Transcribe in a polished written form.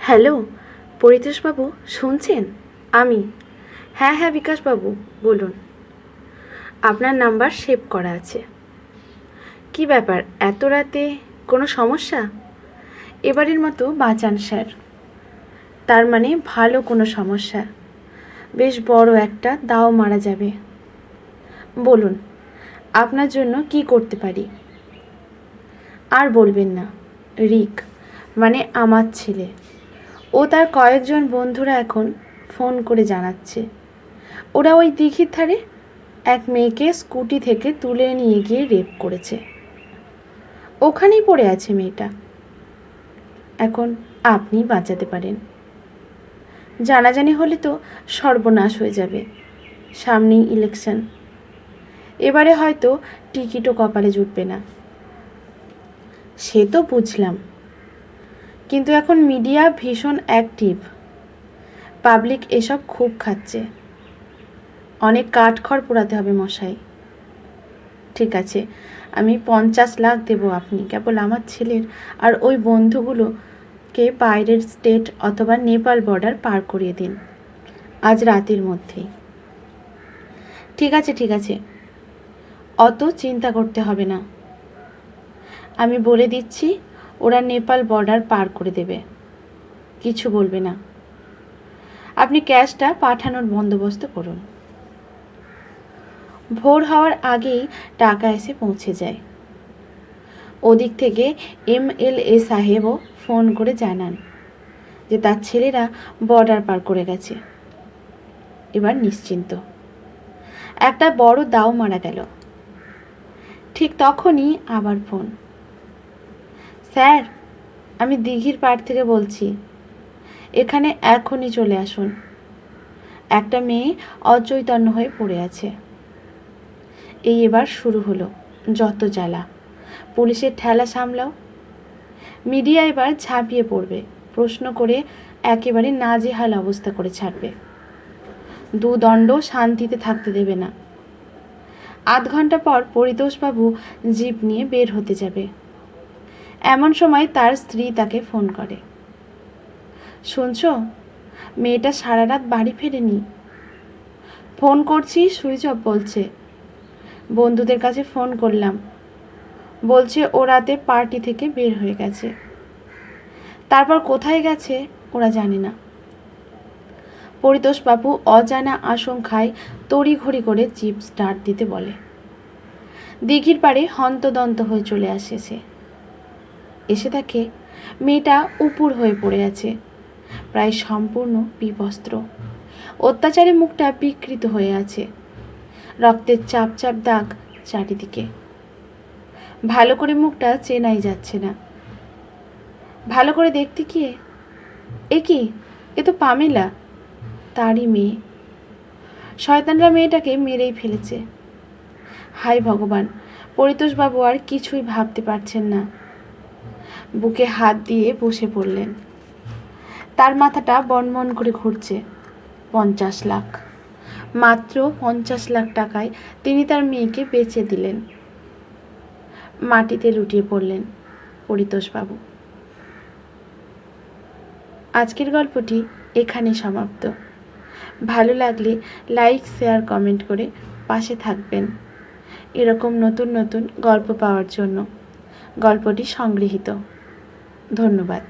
Hello, পরিতোষবাবু শুনছেন? আমি। হ্যাঁ বিকাশবাবু, বলুন। আপনার নাম্বার সেভ করা আছে। কি ব্যাপার, এত রাতে কোনো সমস্যা? এবারের মতো বাঁচান স্যার। তার মানে ভালো কোনো সমস্যা, বেশ বড় একটা দাও মারা যাবে। বলুন, আপনার জন্য কি করতে পারি? আর বলবেন না, রিক মানে আমার ছেলে, ও তার কয়েকজন বন্ধুরা এখন ফোন করে জানাচ্ছে ওরা ওই দিঘির ধারে এক মেয়েকে স্কুটি থেকে তুলে নিয়ে গিয়ে রেপ করেছে। ওখানেই পড়ে আছে মেয়েটা। এখন আপনি বাঁচাতে পারেন। জানাজানি হলে তো সর্বনাশ হয়ে যাবে। সামনেই ইলেকশন, এবারে হয়তো টিকিটও কপালে জুটবে না। সে তো বুঝলাম, কিন্তু এখন মিডিয়া ভীষণ অ্যাক্টিভ, পাবলিক এসব খুব খাচ্ছে। অনেক কাঠখড় পোড়াতে হবে মশাই। ঠিক আছে, আমি 50 লাখ দেবো, আপনি কেবল আমার ছেলের আর ওই বন্ধুগুলোকে বাইরের স্টেট অথবা নেপাল বর্ডার পার করিয়ে দিন আজ রাতের মধ্যেই। ঠিক আছে, অত চিন্তা করতে হবে না। আমি বলে দিচ্ছি, ওরা নেপাল বর্ডার পার করে দেবে, কিছু বলবে না। আপনি ক্যাশটা পাঠানোর বন্দোবস্ত করুন। ভোর হওয়ার আগেই টাকা এসে পৌঁছে যায়। ওদিক থেকে MLA সাহেবও ফোন করে জানান যে তার ছেলেরা বর্ডার পার করে গেছে। এবার নিশ্চিন্ত, একটা বড় দাও মারা গেল। ঠিক তখনই আবার ফোন। স্যার, আমি দিঘির পাড় থেকে বলছি, এখানে এখনই চলে আসুন। একটা মেয়ে অচৈতন্য হয়ে পড়ে আছে। এই এবার শুরু হলো যত জ্বালা। পুলিশের ঠেলা সামলাও। মিডিয়া এবার ঝাঁপিয়ে পড়বে, প্রশ্ন করে একেবারে নাজেহাল অবস্থা করে ছাড়বে। দুদণ্ড শান্তিতে থাকতে দেবে না। আধ ঘন্টা পর পরিতোষবাবু জিপ নিয়ে বের হতে যাবে। এমন সময় তার স্ত্রী তাকে ফোন করে। শুনছ, মেয়েটা সারা রাত বাড়ি ফেরেনি। ফোন করছি, সুইচ অফ বলছে। বন্ধুদের কাছে ফোন করলাম, বলছে ও রাতে পার্টি থেকে বের হয়ে গেছে। তারপর কোথায় গেছে ওরা জানে না। পরিতোষবাবু অজানা আশঙ্কায় তড়িঘড়ি করে জিপ স্টার্ট দিতে বলে। দিঘির পাড়ে হন্তদন্ত হয়ে চলে আসে। এসে দেখে মেয়েটা উপুর হয়ে পড়ে আছে, প্রায় সম্পূর্ণ বিবস্ত্র। অত্যাচারে মুখটা বিকৃত হয়ে আছে, রক্তের চাপ চাপ দাগ চারিদিকে। ভালো করে মুখটা চেনাই যাচ্ছে না। ভালো করে দেখতে গিয়ে এ তো পামেলা, তারই মেয়ে। শয়তানরা মেয়েটাকে মেরেই ফেলেছে। হায় ভগবান, পরিতোষবাবু আর কিছুই ভাবতে পারছেন না। বুকে হাত দিয়ে বসে পড়লেন। তার মাথাটা বনবন করে ঘুরছে। 50 লাখ, মাত্র 50 লাখ টাকায় তিনি তার মেয়েকে বেচে দিলেন। মাটিতে লুটিয়ে পড়লেন পরিতোষবাবু। আজকের গল্পটি এখানে সমাপ্ত। ভালো লাগলে লাইক, শেয়ার, কমেন্ট করে পাশে থাকবেন এরকম নতুন নতুন গল্প পাওয়ার জন্য। গল্পটি সংগৃহীত। ধন্যবাদ।